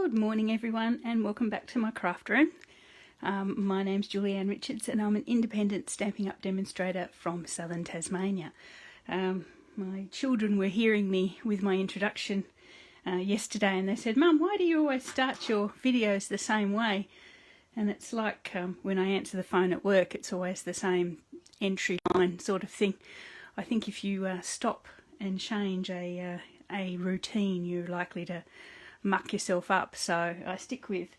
Good morning everyone, and welcome back to my craft room. My name's Julianne Richards and I'm an independent Stampin' Up demonstrator from southern Tasmania. My children were hearing me with my introduction yesterday, and they said, "Mum, why do you always start your videos the same way?" And it's like when I answer the phone at work, it's always the same entry line sort of thing. I think if you stop and change a routine, you're likely to muck yourself up, so I stick with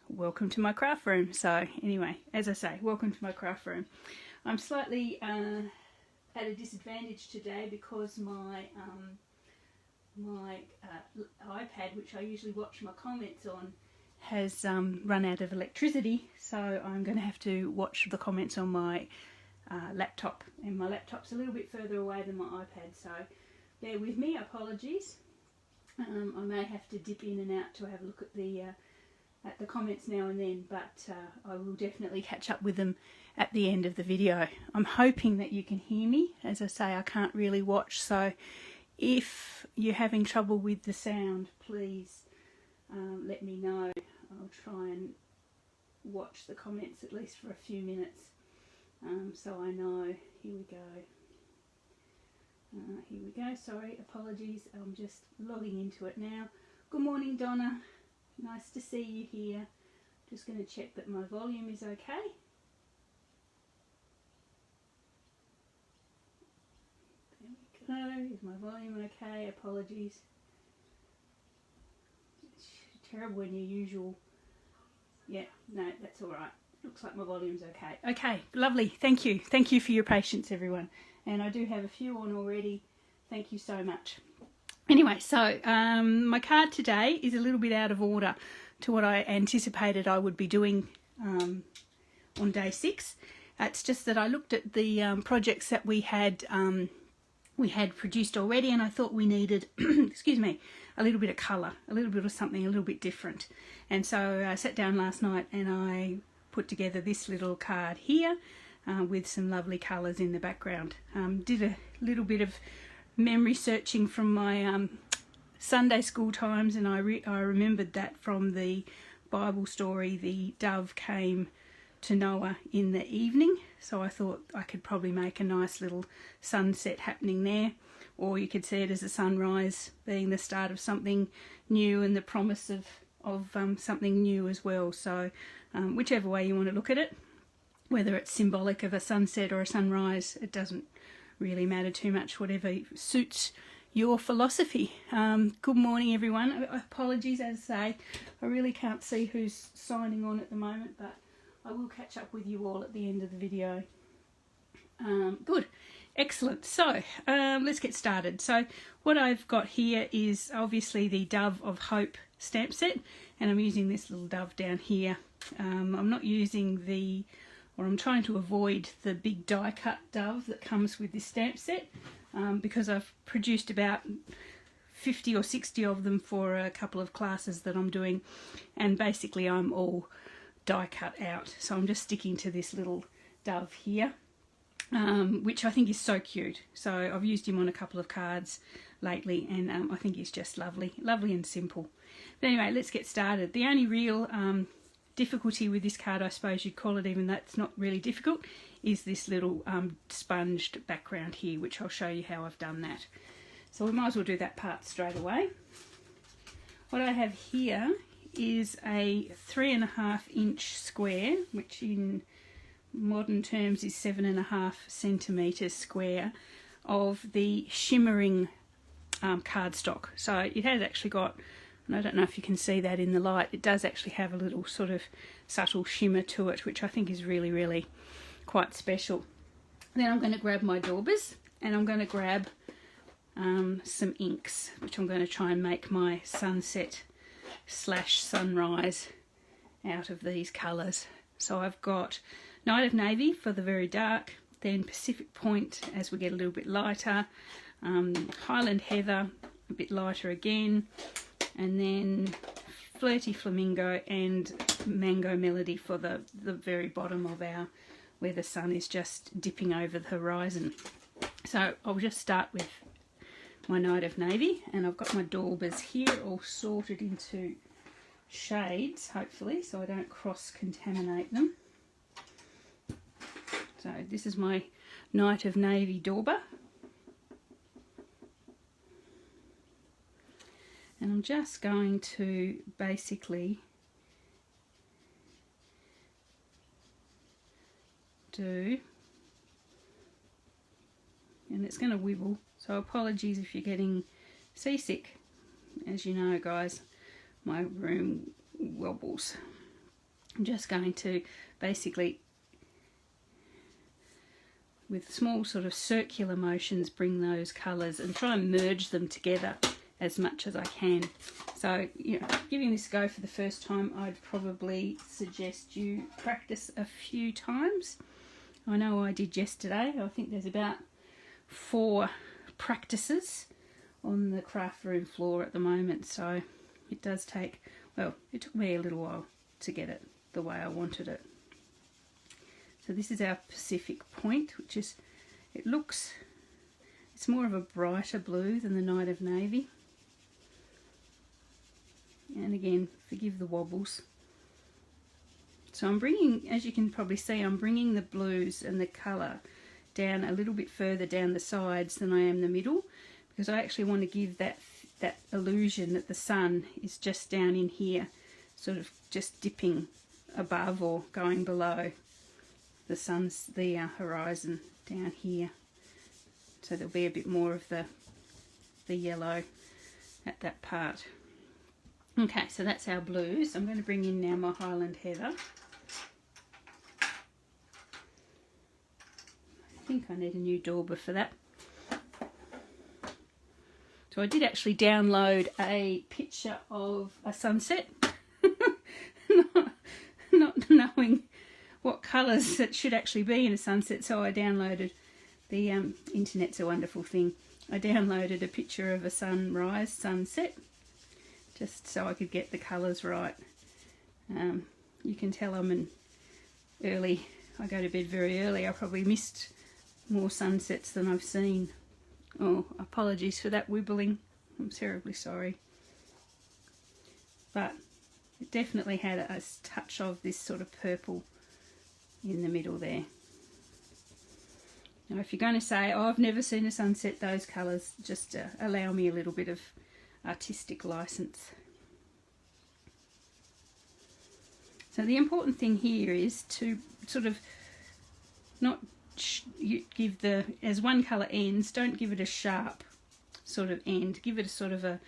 welcome to my craft room. So anyway, as I say, welcome to my craft room. I'm slightly at a disadvantage today because my iPad, which I usually watch my comments on, has run out of electricity, so I'm going to have to watch the comments on my laptop, and my laptop's a little bit further away than my iPad, so bear with me, apologies. I may have to dip in and out to have a look at the comments now and then, but I will definitely catch up with them at the end of the video. I'm hoping that you can hear me. As I say, I can't really watch, so if you're having trouble with the sound, please let me know. I'll try and watch the comments at least for a few minutes, so I know. Here we go. Here we go, sorry, apologies, I'm just logging into it now. Good morning, Donna, nice to see you here. Just going to check that my volume is okay. There we go, is my volume okay? Apologies. It's terrible when your usual, yeah, no, that's alright. Looks like my volume's okay. Okay, lovely, thank you for your patience everyone. And I do have a few on already. Thank you so much. Anyway, so my card today is a little bit out of order to what I anticipated I would be doing on day 6. It's just that I looked at the projects that we had produced already, and I thought we needed, excuse me, a little bit of colour, a little bit of something a little bit different. And so I sat down last night and I put together this little card here. With some lovely colours in the background. Did a little bit of memory searching from my Sunday school times, and I remembered that from the Bible story, the dove came to Noah in the evening, so I thought I could probably make a nice little sunset happening there, or you could see it as a sunrise being the start of something new and the promise of something new as well. So whichever way you want to look at it, whether it's symbolic of a sunset or a sunrise, it doesn't really matter too much, whatever suits your philosophy. Good morning everyone. Apologies, as I say, I really can't see who's signing on at the moment, but I will catch up with you all at the end of the video. Good, excellent. So let's get started. So what I've got here is obviously the Dove of Hope stamp set, and I'm using this little dove down here. I'm not using I'm trying to avoid the big die cut dove that comes with this stamp set, because I've produced about 50 or 60 of them for a couple of classes that I'm doing, and basically I'm all die cut out. So I'm just sticking to this little dove here, which I think is so cute. So I've used him on a couple of cards lately, and I think he's just lovely and simple. But anyway, let's get started. The only real difficulty with this card, I suppose you'd call it, even though it's not really difficult, is this little sponged background here, which I'll show you how I've done that. So we might as well do that part straight away. What I have here is a 3.5 inch square, which in modern terms is 7.5 centimetres square, of the shimmering cardstock. So it has actually got, and I don't know if you can see that in the light, it does actually have a little sort of subtle shimmer to it, which I think is really quite special. Then I'm going to grab my daubers, and I'm going to grab some inks, which I'm going to try and make my sunset / sunrise out of these colours. So I've got Night of Navy for the very dark, then Pacific Point as we get a little bit lighter, Highland Heather a bit lighter again, and then Flirty Flamingo and Mango Melody for the very bottom of our, where the sun is just dipping over the horizon. So I'll just start with my Night of Navy, and I've got my daubers here all sorted into shades, hopefully, so I don't cross-contaminate them. So this is my Night of Navy dauber. And I'm just going to basically do, and it's going to wibble, so apologies if you're getting seasick. As you know, guys, my room wobbles. I'm just going to basically, with small sort of circular motions, bring those colours and try and merge them together as much as I can. So, you know, giving this a go for the first time, I'd probably suggest you practice a few times. I know I did yesterday. I think there's about 4 practices on the craft room floor at the moment, so it does take, well, it took me a little while to get it the way I wanted it. So this is our Pacific Point, which is, it's more of a brighter blue than the Night of Navy. And again, forgive the wobbles. So I'm bringing, as you can probably see, I'm bringing the blues and the colour down a little bit further down the sides than I am the middle, because I actually want to give that illusion that the sun is just down in here, sort of just dipping above or going below the sun's, the horizon down here. So there'll be a bit more of the yellow at that part. Okay, so that's our blues. I'm going to bring in now my Highland Heather. I think I need a new dauber for that. So I did actually download a picture of a sunset, not knowing what colours it should actually be in a sunset, so I downloaded, the internet's a wonderful thing. I downloaded a picture of a sunrise, sunset, just so I could get the colours right. You can tell I'm I go to bed very early. I probably missed more sunsets than I've seen. Oh, apologies for that wibbling. I'm terribly sorry. But it definitely had a touch of this sort of purple in the middle there. Now if you're going to say, oh, I've never seen a sunset those colours, just allow me a little bit of artistic license. So the important thing here is to sort of not give the, as one colour ends, don't give it a sharp sort of end, give it a sort of a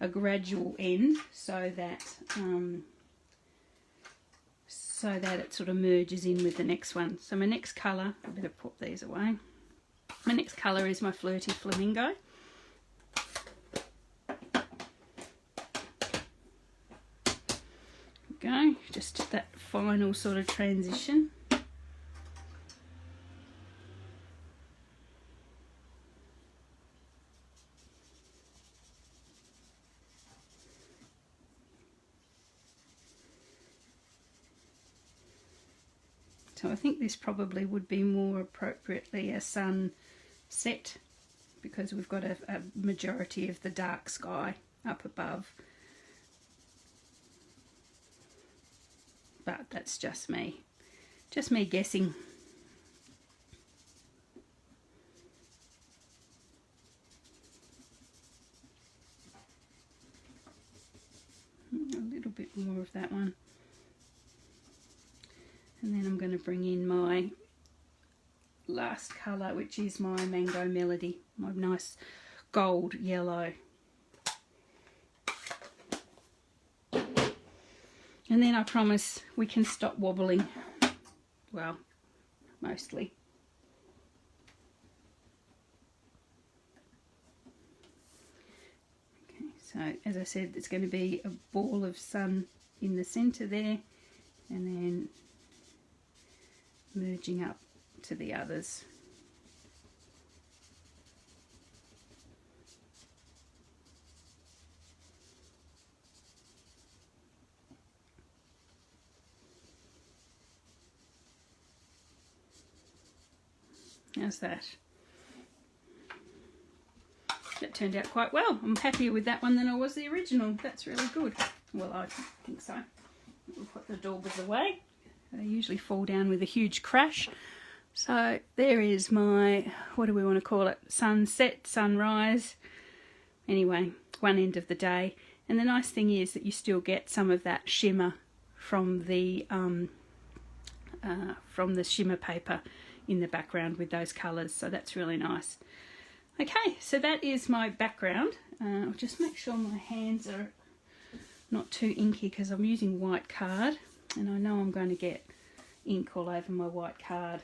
gradual end, so that it sort of merges in with the next one. So my next colour, I better put these away. My next colour is my Flirty Flamingo. Go, just that final sort of transition. So I think this probably would be more appropriately a sunset, because we've got a majority of the dark sky up above. But that's just me guessing. A little bit more of that one. And then I'm going to bring in my last colour, which is my Mango Melody, my nice gold yellow. And then I promise we can stop wobbling. Well, mostly. Okay, so as I said, it's going to be a ball of sun in the centre there, and then merging up to the others. How's that? That turned out quite well. I'm happier with that one than I was the original. That's really good. Well, I think so. We'll put the daubers away. They usually fall down with a huge crash. So there is my, what do we want to call it? Sunset, sunrise. Anyway, one end of the day. And the nice thing is that you still get some of that shimmer from the shimmer paper in the background with those colours. So that's really nice. Okay, so that is my background. I'll just make sure my hands are not too inky because I'm using white card and I know I'm going to get ink all over my white card.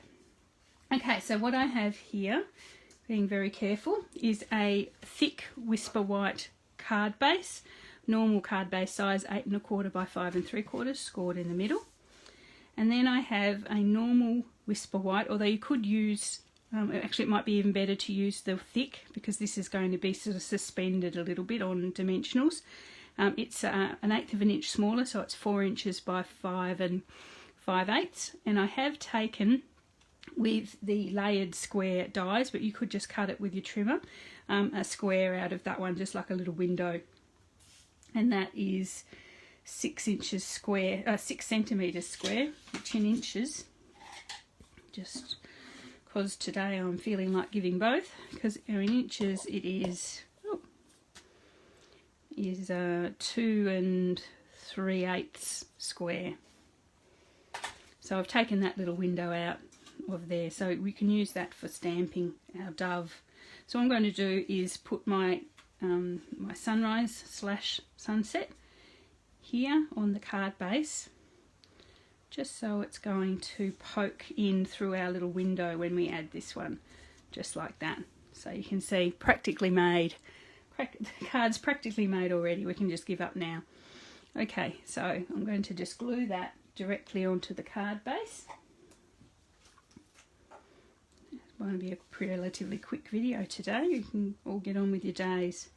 Okay, so what I have here, being very careful, is a thick Whisper White card base, normal card base size 8 1/4 by 5 3/4, scored in the middle. And then I have a normal Whisper White, although you could use, actually it might be even better to use the thick because this is going to be sort of suspended a little bit on dimensionals. It's an 1/8 of an inch smaller, so it's 4 inches by 5 5/8. And I have taken, with the layered square dies, but you could just cut it with your trimmer, a square out of that one, just like a little window. And that is 6 inches square, 6 centimetres square, which in inches, just because today I'm feeling like giving both, because in inches it is 2 3/8 square. So I've taken that little window out of there, so we can use that for stamping our dove. So what I'm going to do is put my my sunrise / sunset here on the card base, just so it's going to poke in through our little window when we add this one, just like that. So you can see, practically made. The card's practically made already. We can just give up now. Okay, so I'm going to just glue that directly onto the card base. It's going to be a relatively quick video today. You can all get on with your days.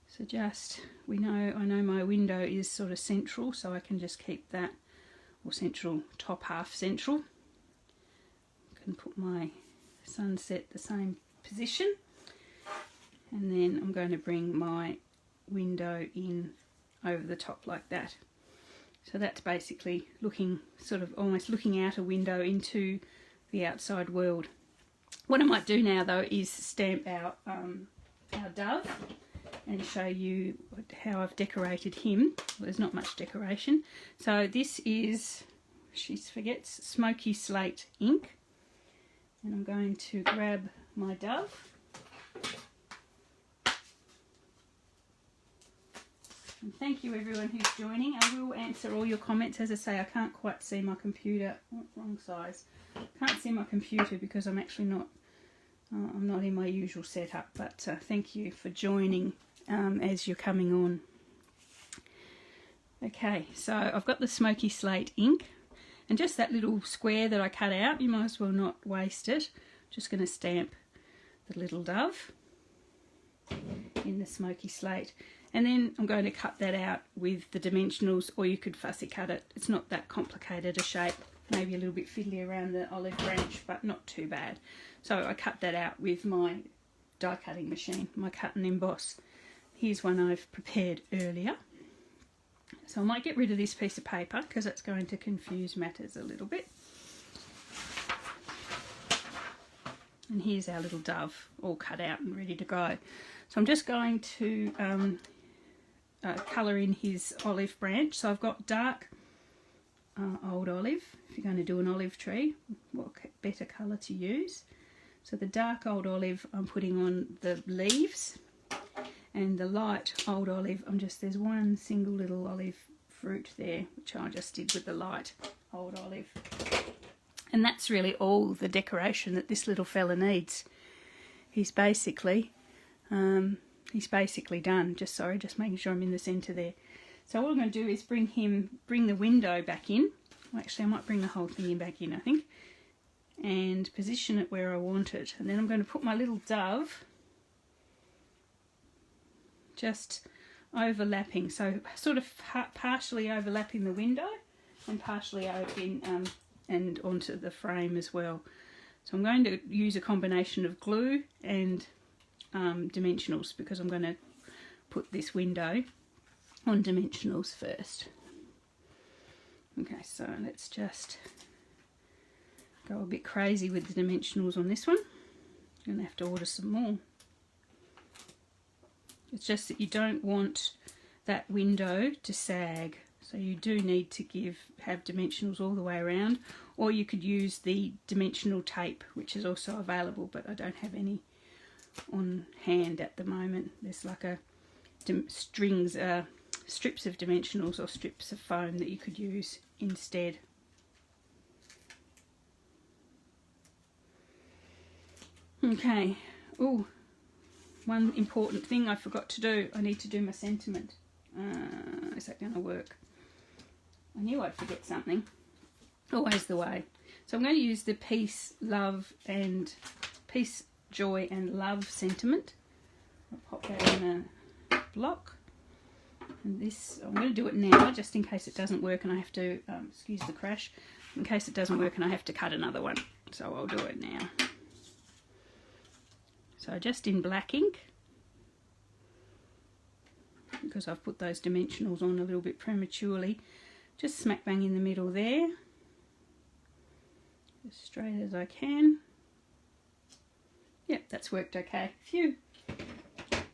So just, I know my window is sort of central, so I can just keep that, or central, top half central. I can put my sunset the same position, and then I'm going to bring my window in over the top like that. So that's basically looking, sort of almost looking out a window into the outside world. What I might do now though is stamp our dove and show you how I've decorated him. Well, there's not much decoration. So this is, she forgets, Smoky Slate Ink. And I'm going to grab my dove. And thank you everyone who's joining. I will answer all your comments. As I say, I can't quite see my computer. Oh, wrong size. Can't see my computer because I'm actually not, I'm not in my usual setup. But thank you for joining as you're coming on. Okay, so I've got the Smoky Slate Ink. And just that little square that I cut out, you might as well not waste it. Just going to stamp the little dove in the Smoky Slate. And then I'm going to cut that out with the dimensionals, or you could fussy cut it. It's not that complicated a shape. Maybe a little bit fiddly around the olive branch, but not too bad. So I cut that out with my die cutting machine, my cut and emboss. Here's one I've prepared earlier. So I might get rid of this piece of paper because it's going to confuse matters a little bit. And here's our little dove all cut out and ready to go. So I'm just going to colour in his olive branch. So I've got dark old olive. If you're going to do an olive tree, what better colour to use? So the dark old olive I'm putting on the leaves. And the light old olive, there's one single little olive fruit there, which I just did with the light old olive. And that's really all the decoration that this little fella needs. He's basically done. Just making sure I'm in the centre there. So what I'm going to do is bring the window back in. Well, actually, I might bring the whole thing back in, I think. And position it where I want it. And then I'm going to put my little dove just overlapping, so sort of partially overlapping the window and partially open and onto the frame as well. So I'm going to use a combination of glue and dimensionals, because I'm going to put this window on dimensionals first. Okay, so let's just go a bit crazy with the dimensionals on this one. I'm going to have to order some more. It's just that you don't want that window to sag, so you do need to have dimensionals all the way around, or you could use the dimensional tape, which is also available, but I don't have any on hand at the moment. There's like a strips of dimensionals or strips of foam that you could use instead. Okay. Oh, one important thing I forgot to do. I need to do my sentiment. Is that going to work? I knew I'd forget something. Always the way. So I'm going to use the peace, joy and love sentiment. I'll pop that in a block. And this, I'm going to do it now just in case it doesn't work and I have to, excuse the crash, in case it doesn't work and I have to cut another one. So I'll do it now. So just in black ink, because I've put those dimensionals on a little bit prematurely, just smack bang in the middle there, as straight as I can. Yep, that's worked okay. Phew.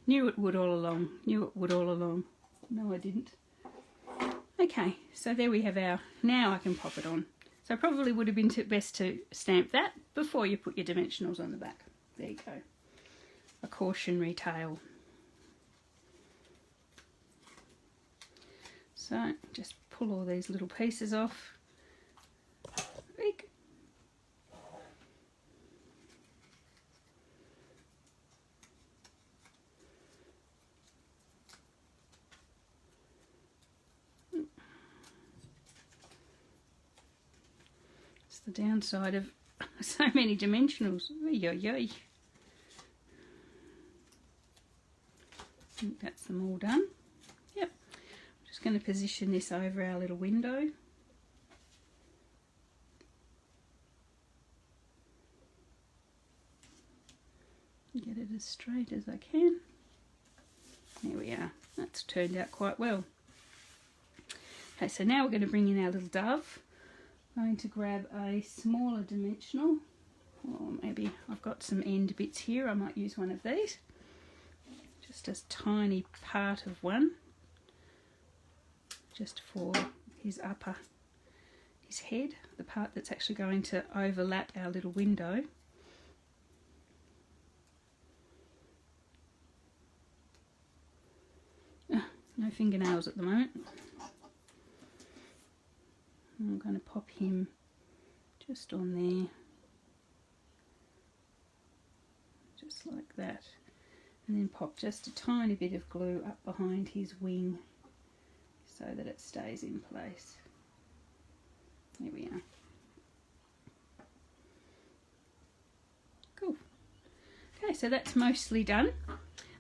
Knew it would all along. No, I didn't. Okay, so there we have our, now I can pop it on. So probably would have been best to stamp that before you put your dimensionals on the back. There you go. A cautionary tale. So just pull all these little pieces off. Eek. It's the downside of so many dimensionals. Oy. I think that's them all done. Yep. I'm just going to position this over our little window. Get it as straight as I can. There we are. That's turned out quite well. Okay, so now we're going to bring in our little dove. I'm going to grab a smaller dimensional, or maybe I've got some end bits here. I might use one of these. Just a tiny part of one, just for his head, the part that's actually going to overlap our little window. No fingernails at the moment. I'm going to pop him just on there, just like that. And then pop just a tiny bit of glue up behind his wing so that it stays in place. There we are. Cool. Okay, so that's mostly done.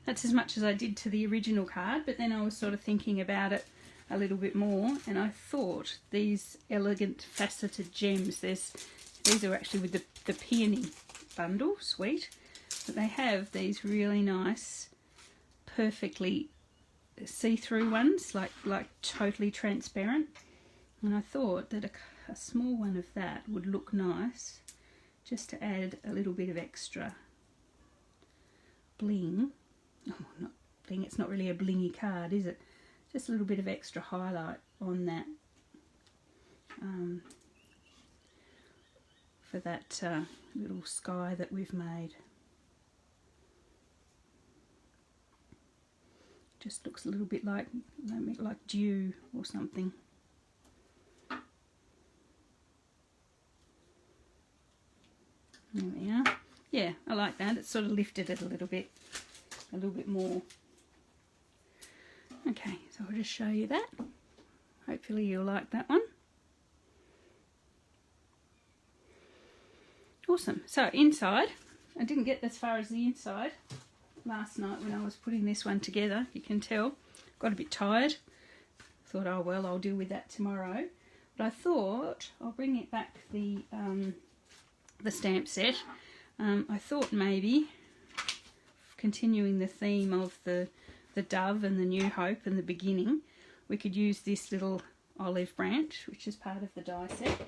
That's as much as I did to the original card, but then I was sort of thinking about it a little bit more, and I thought these elegant faceted gems, these are actually with the peony bundle, sweet. But they have these really nice, perfectly see-through ones, like totally transparent. And I thought that a small one of that would look nice, just to add a little bit of extra bling. Oh, not bling, it's not really a blingy card, is it? Just a little bit of extra highlight on that. For that little sky that we've made. Just looks a little bit like dew or something. There we are. Yeah, I like that. It's sort of lifted it a little bit more. Okay, so I'll just show you that. Hopefully you'll like that one. Awesome. So inside, I didn't get as far as the inside last night when I was putting this one together. You can tell, got a bit tired. Thought, oh well, I'll deal with that tomorrow. But I thought I'll bring it back the the stamp set, I thought maybe, continuing the theme of the dove and the new hope and the beginning, we could use this little olive branch, which is part of the die set.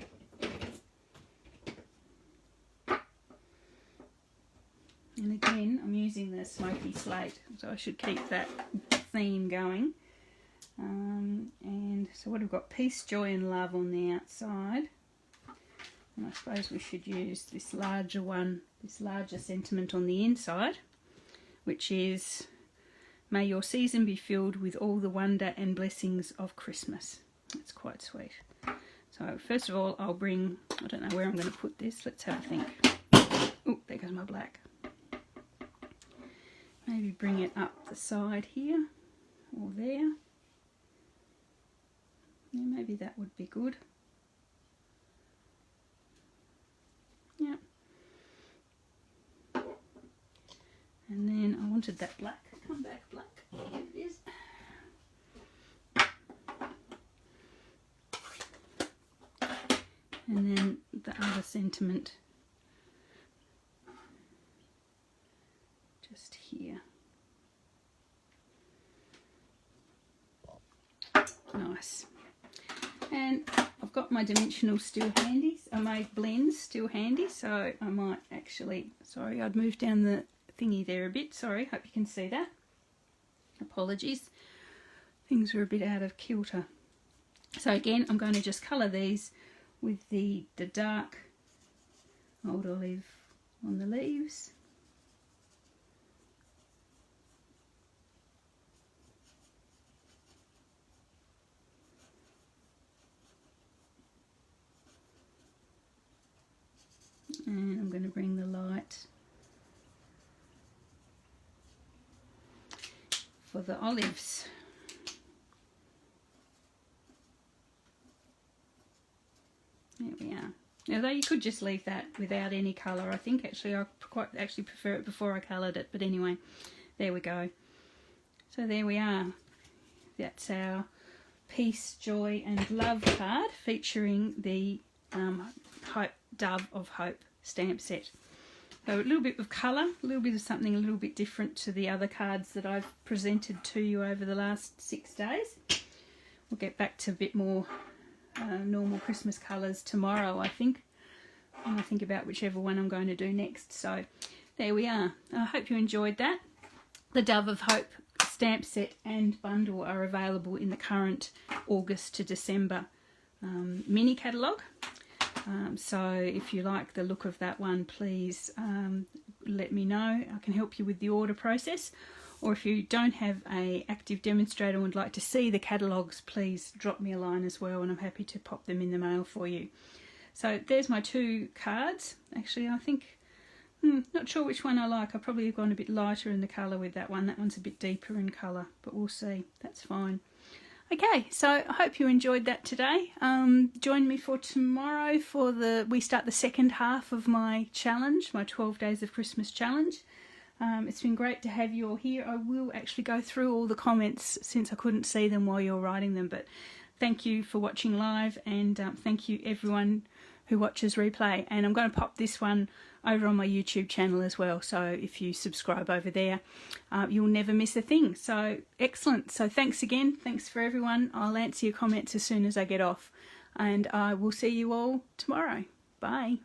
And again, I'm using the Smoky Slate, so I should keep that theme going. And so what have we got? Peace, joy and love on the outside. And I suppose we should use this larger one, this larger sentiment on the inside, which is, may your season be filled with all the wonder and blessings of Christmas. That's quite sweet. So first of all, I'll bring, I don't know where I'm going to put this. Let's have a think. Oh, there goes my black. Maybe bring it up the side here or there. Yeah, maybe that would be good. Yeah. And then I wanted that black. Come back, black. Here it is. And then the other sentiment just here. Nice. And I've got my dimensional still handy, my blends still handy, so I might actually, sorry, I'd moved down the thingy there a bit, sorry, hope you can see that. Apologies, things are a bit out of kilter. So again, I'm going to just colour these with the dark old olive on the leaves. And I'm going to bring the light for the olives. There we are. Although you could just leave that without any colour. I think actually I quite actually prefer it before I coloured it. But anyway, there we go. So there we are. That's our Peace, Joy and Love card featuring the Dove of Hope stamp set. So a little bit of colour, a little bit of something a little bit different to the other cards that I've presented to you over the last 6 days. We'll get back to a bit more normal Christmas colours tomorrow, I think, when I think about whichever one I'm going to do next. So there we are. I hope you enjoyed that. The Dove of Hope stamp set and bundle are available in the current August to December mini catalogue. So if you like the look of that one, please let me know. I can help you with the order process. Or if you don't have an active demonstrator and would like to see the catalogues, please drop me a line as well, and I'm happy to pop them in the mail for you. So there's my 2 cards. Actually, I think, not sure which one I like. I probably have gone a bit lighter in the colour with that one. That one's a bit deeper in colour, but we'll see. That's fine. Okay, so I hope you enjoyed that today. Join me for tomorrow for we start the second half of my challenge, my 12 Days of Christmas challenge. It's been great to have you all here. I will actually go through all the comments since I couldn't see them while you're writing them, but thank you for watching live, and thank you everyone who watches replay. And I'm going to pop this one over on my YouTube channel as well, so if you subscribe over there, you'll never miss a thing. So excellent. So thanks again. Thanks for everyone. I'll answer your comments as soon as I get off, and I will see you all tomorrow. Bye.